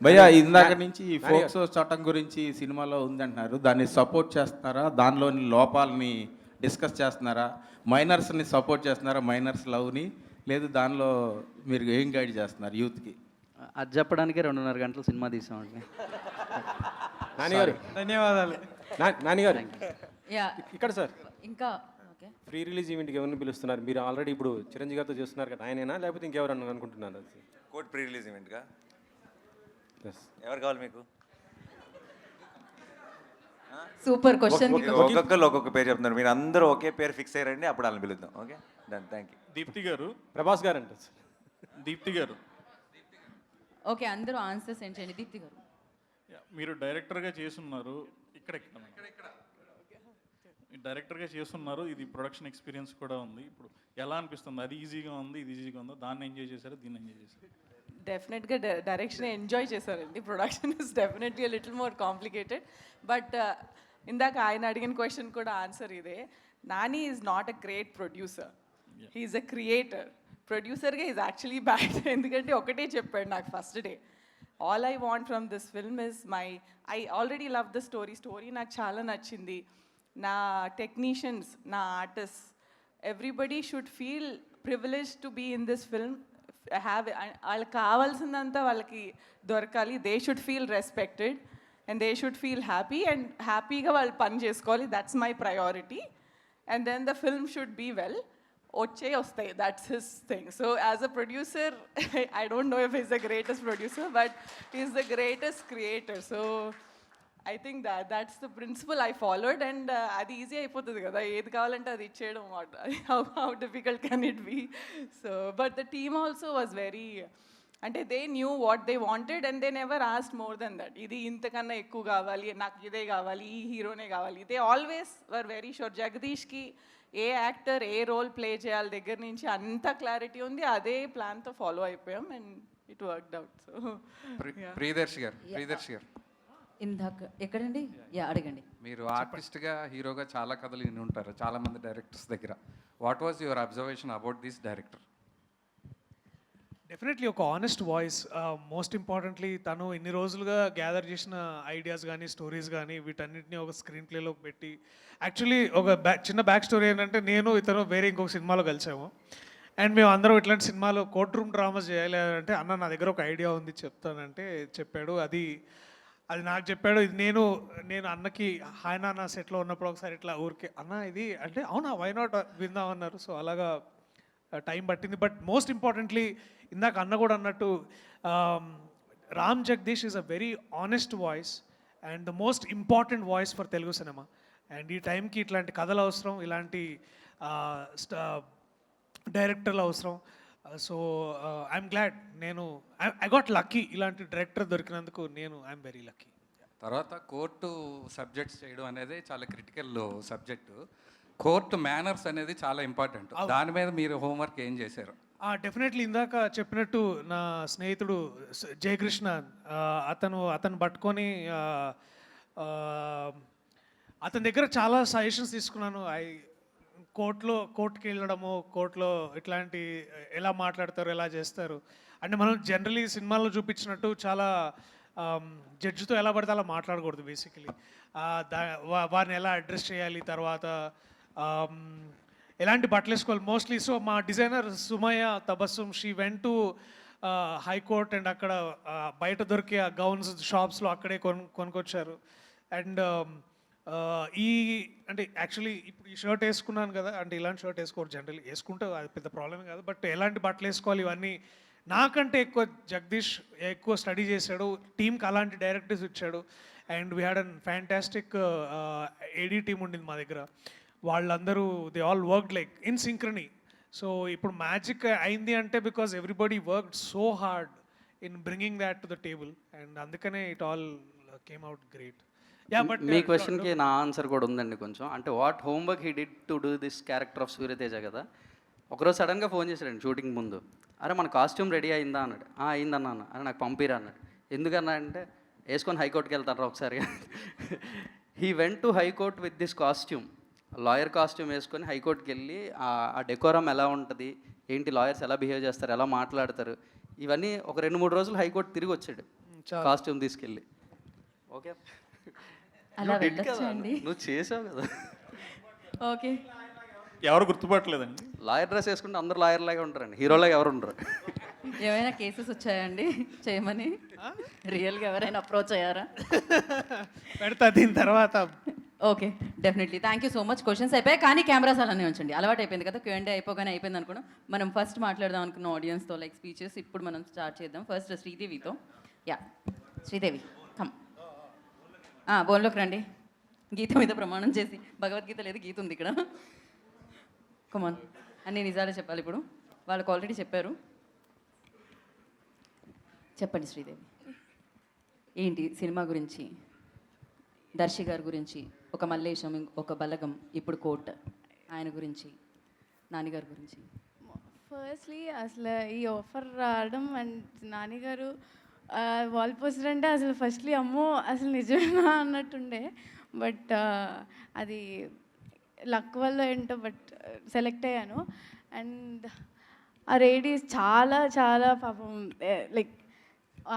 భయ్యా ఇందాక నుంచి ఈ ఫోక్సో చట్టం గురించి ఈ సినిమాలో ఉందంటున్నారు. దాన్ని సపోర్ట్ చేస్తున్నారా? దానిలోని లోపాలని డిస్కస్ చేస్తున్నారా? మైనర్స్ని సపోర్ట్ చేస్తున్నారా? మైనర్స్ లవ్ని లేదు దానిలో మీరు ఏం గైడ్ చేస్తున్నారు యూత్కి? అది చెప్పడానికి 2:30 గంటలు సినిమా తీసామండి. నానిగారు ధన్యవాదాలు. నానిగారు యా ఇక్కడ సార్ ఇంకా ఓకే ప్రీ రిలీజ్ ఈవెంట్కి ఎవరిని పిలుస్తున్నారు? మీరు ఆల్రెడీ ఇప్పుడు చిరంజీవి గారితో చేస్తున్నారు కదా, ఆయనేనా లేకపోతే ఇంకెవరన్నా అనుకుంటున్నారు? కోర్ట్ ప్రీ రిలీజ్ ఈవెంట్గా ఎస్ ఎవరు కావాలి మీకు? సూపర్ క్వశ్చన్ ఒక్కొక్కరు ఒక్కొక్క పేరు చెప్తున్నారు. మీరు అందరూ ఒకే పేరు ఫిక్స్ అయ్యారండి, అప్పుడు వాళ్ళని పిలుద్దాం. Okay done, thank you. Deepthi garu, Prabhas గారు అంటారు సార్. దీప్తి గారు, ఓకే అందరూ ఆన్సర్ సెండ్ చేయండి. దీప్తి గారు మీరు డైరెక్టర్గా చేస్తున్నారు. ఇక్కడ డైరెక్టర్గా చేస్తున్నారు. ఇది ప్రొడక్షన్ ఎక్స్పీరియన్స్ కూడా ఉంది. ఇప్పుడు ఎలా అనిపిస్తుంది? అది ఈజీగా ఉంది, ఇది ఈజీగా ఉందా? దాన్ని ఎంజాయ్ చేశారు, దీన్ని ఎంజాయ్ చేశారు? డెఫినెట్గా డైరెక్షన్ ఎంజాయ్ చేశారండి. Production is definitely little more complicated. But ఇందాక ఆయన అడిగిన క్వశ్చన్ కూడా ఆన్సర్ ఇదే. Nani is not a great producer, he's a creator. ప్రొడ్యూసర్గా ఈజ్ యాక్చువల్లీ బ్యాడ్. ఎందుకంటే ఒకటే చెప్పాడు నాకు first day, all I want from this film is I already love the story నాకు చాలా నచ్చింది. నా టెక్నీషియన్స్, నా artist, everybody should feel privilege to be in this film. వాళ్ళకి కావాల్సిందంతా వాళ్ళకి దొరకాలి. They should feel respected and they should feel happy and హ్యాపీగా వాళ్ళు పని చేసుకోవాలి. That's my priority. And then the film should be well. వస్తాయి, that's his thing. So as a producer I don't know if is the greatest producer but is the greatest creator. So I think that's the principle I followed and అది easy అయిపోతుంది కదా, ఏది కావాలంటే అది ఇచ్చేయడం. how difficult can it be? So but the team also was very, అంటే they knew what they wanted and they never asked more than that. ఇది ఇంతకన్నా ఎక్కువ కావాలి, నాకు ఇదే కావాలి, ఈ హీరోనే కావాలి. they always were very sure. జగదీష్కి ఏ యాక్టర్ ఏ రోల్ ప్లే చేయాలి దగ్గర నుంచి అంత క్లారిటీ ఉంది. అదే ప్లాన్తో ఫాలో అయిపోయాం and it worked out. So Priyadarshi గారు ఇందాక ఎక్కడండి? యా అడగండి. మీరు ఆర్టిస్ట్గా హీరోగా చాలా కథలు విని ఉంటారు చాలా మంది డైరెక్టర్స్ దగ్గర. What was your observation about this director? Definitely ఒక ఆనెస్ట్ వాయిస్. మోస్ట్ ఇంపార్టెంట్లీ తను ఇన్ని రోజులుగా గ్యాదర్ చేసిన ఐడియాస్ కానీ స్టోరీస్ కానీ వీటన్నిటిని ఒక స్క్రీన్ ప్లేలోకి పెట్టి, యాక్చువల్లీ ఒక చిన్న బ్యాక్ స్టోరీ ఏంటంటే, నేను ఇతను వేరే ఇంకొక సినిమాలో కలిసాము అండ్ మేము అందరం ఇట్లాంటి సినిమాలో కోర్ట్ రూమ్ డ్రామాస్ చేయాలి అంటే, అన్న నా దగ్గర ఒక ఐడియా ఉంది చెప్తానంటే చెప్పాడు. అది నాకు చెప్పాడు. ఇది నేను అన్నకి ఆయన నా సెట్లో ఉన్నప్పుడు ఒకసారి ఇట్లా ఊరికే అన్న ఇది అంటే, అవునా వై నాట్ విందామన్నారు. సో అలాగా టైం పట్టింది. బట్ మోస్ట్ ఇంపార్టెంట్లీ ఇందాక అన్న కూడా అన్నట్టు, Ram Jagadish is a very honest voice and the most important voice for Telugu cinema. And ఈ టైంకి ఇట్లాంటి కథలు అవసరం, ఇలాంటి డైరెక్టర్లు అవసరం. So I'm glad, I got lucky ఇలాంటి డైరెక్టర్ దొరికినందుకు. I'm very lucky. తర్వాత కోర్టు సబ్జెక్ట్స్ చేయడం అనేది చాలా క్రిటికల్ సబ్జెక్టు. కోర్టు మేనర్స్ అనేది చాలా ఇంపార్టెంట్. దాని మీద మీరు హోంవర్క్ ఏం చేశారు? డెఫినెట్లీ ఇందాక చెప్పినట్టు నా స్నేహితుడు జయకృష్ణ, అతను పట్టుకొని అతని దగ్గర చాలా సజెషన్స్ తీసుకున్నాను. కోర్టుకి వెళ్ళడము, కోర్టులో ఇట్లాంటి ఎలా మాట్లాడతారు, ఎలా చేస్తారు అంటే, మనం జనరలీ సినిమాల్లో చూపించినట్టు చాలా జడ్జితో ఎలా పడితే అలా మాట్లాడకూడదు. బేసికలీ వారిని ఎలా అడ్రస్ చేయాలి, తర్వాత ఎలాంటి బట్టలు వేసుకోవాలి మోస్ట్లీ. సో మా designer Sumayya Tabassum, she went to high court and అక్కడ బయట దొరికే ఆ గౌన్స్ షాప్స్లో అక్కడే కొనుక్కొచ్చారు. అండ్ అంటే యాక్చువల్లీ ఇప్పుడు ఈ షర్ట్ వేసుకున్నాను కదా, అంటే ఇలాంటి షర్ట్ వేసుకోరు జనరల్లీ, వేసుకుంటే అది పెద్ద ప్రాబ్లమే కాదు. బట్ ఎలాంటి బట్టలు వేసుకోవాలి ఇవన్నీ నాకంటే ఎక్కువ జగదీష్ ఎక్కువ స్టడీ చేశాడు. టీంకి అలాంటి డైరెక్టర్స్ ఇచ్చాడు. And we had an fantastic AD team ఉండింది మా దగ్గర. వాళ్ళందరూ they all worked like in synchrony. So ఇప్పుడు మ్యాజిక్ అయింది అంటే because everybody worked so hard in bringing that to the table and అందుకనే it all came out great. మీ క్వశ్చన్కి నా ఆన్సర్ కూడా ఉందండి కొంచెం. అంటే what homework he did to do this character of Suryateja కదా. ఒకరోజు సడన్గా ఫోన్ చేశాడండి షూటింగ్ ముందు, అరే మన కాస్ట్యూమ్ రెడీ అయిందా అన్నాడు. అయిందన్నా అన్న. అరే నాకు పంపిరా అన్నాడు. ఎందుకన్నా అంటే, వేసుకొని హైకోర్టుకి వెళ్తారా ఒకసారి. He went to high court with this costume, lawyer costume వేసుకొని హైకోర్టుకి వెళ్ళి ఆ డెకోరం ఎలా ఉంటుంది, ఏంటి లాయర్స్ ఎలా బిహేవ్ చేస్తారు, ఎలా మాట్లాడతారు, ఇవన్నీ ఒక 2-3 రోజులు హైకోర్టు తిరిగి వచ్చాడు. చాలా. కాస్ట్యూమ్ తీసుకెళ్ళి. ఓకే, అలా వెళ్ళొచ్చా అండి? నువ్వు చేసావు కదా. ఓకే. ఎవరు గుర్తుపట్టలేదండి. లాయర్ డ్రెస్ వేసుకుంటే అందరూ లాయర్ లాగే ఉంటారండి, హీరోలాగా ఎవరు ఉండరు. ఏమైనా కేసెస్ వచ్చాయండి చేయమని? రియల్గా ఎవరైనా అప్రోచ్ అయ్యారా? పెడతా దీని తర్వాత. Okay, definitely. Thank you so much. Questions అయిపోయాయి కానీ కెమెరాస్ అలానే ఉంచండి. అలవాటు అయిపోయింది కదా, Q&A అయిపోగానే అయిపోయింది అనుకున్నాం. మనం ఫస్ట్ మాట్లాడదాం అనుకున్న ఆడియన్స్తో లైక్ స్పీచెస్. ఇప్పుడు మనం స్టార్ట్ చేద్దాం. ఫస్ట్ శ్రీదేవితో. Yeah, Sridevi come. బోన్లోకి రండి. గీత మీద ప్రమాణం చేసి, భగవద్గీత లేదు, గీత ఉంది ఇక్కడ. కమాన్, అన్ని నిజాలే చెప్పాలి ఇప్పుడు. వాళ్ళకి ఆల్రెడీ చెప్పారు. చెప్పండి శ్రీదేవి, ఏంటి సినిమా గురించి, దర్శి గారి గురించి, ఒక మల్లేశం, ఒక బలగం, ఇప్పుడు కోట్, ఆయన గురించి, నాన్నగారి గురించి. ఫస్ట్లీ అసలు ఈ ఆఫర్ రావడం అండ్ నాన్నగారు వాల్ పోస్టర్ అంటే అసలు ఫస్ట్లీ అమ్మో అసలు నిజమేనా అన్నట్టుండే. బట్ అది లక్ వల్ల ఏంటో బట్ సెలెక్ట్ అయ్యాను. అండ్ ఆ లేడీస్ చాలా చాలా పాపం లైక్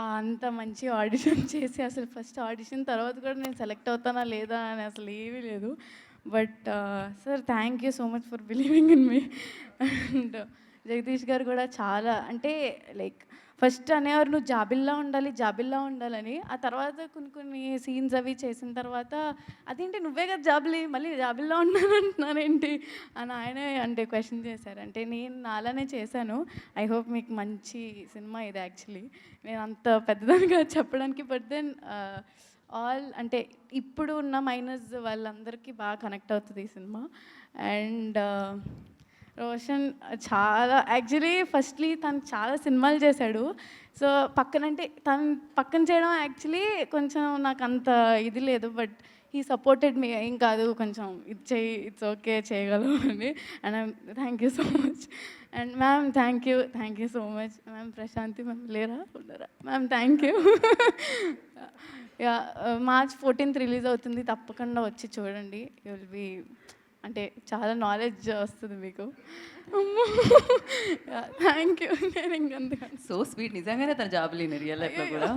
అంత మంచి ఆడిషన్ చేసి అసలు ఫస్ట్ ఆడిషన్ తర్వాత కూడా నేను సెలెక్ట్ అవుతానా లేదా అని అసలు ఏమీ లేదు. But sir thank you so much for believing in me. And Jagadish గారు కూడా చాలా అంటే లైక్ ఫస్ట్ అనేవారు నువ్వు జాబిల్లా ఉండాలని. ఆ తర్వాత కొన్ని సీన్స్ అవి చేసిన తర్వాత అదేంటి నువ్వే కదా జాబిలి, మళ్ళీ జాబిల్లా ఉన్నానంటున్నానేంటి అని ఆయనే అంటే క్వశ్చన్ చేశారు. అంటే నేను నాలానే చేశాను. ఐ హోప్ మీకు మంచి సినిమా ఇది. యాక్చువల్లీ నేను అంత పెద్దదానిగా చెప్పడానికి, బట్ దెన్ ఆల్ అంటే ఇప్పుడు ఉన్న మైనస్ వాళ్ళందరికీ బాగా కనెక్ట్ అవుతుంది ఈ సినిమా. అండ్ రోషన్ చాలా యాక్చువల్లీ ఫస్ట్లీ తను చాలా సినిమాలు చేశాడు. సో పక్కనంటే తను పక్కన చేయడం యాక్చువల్లీ కొంచెం నాకు అంత ఇది లేదు. బట్ హీ సపోర్టెడ్ మీ, ఏం కాదు కొంచెం ఇది చేయి, ఇట్స్ ఓకే చేయగలవు అని. And thank you so much. And ma'am thank you so much. Ma'am Prashanti ma'am ఉండరా ma'am, thank you. Yeah, March 14th release అవుతుంది, తప్పకుండా వచ్చి చూడండి. యూ విల్ బీ అంటే చాలా నాలెడ్జ్ వస్తుంది మీకు. Thank you. నేను ఇంకంతగా సో స్వీట్, నిజంగానే తన జాబ్ లేని రియల్ లైఫ్లో కూడా.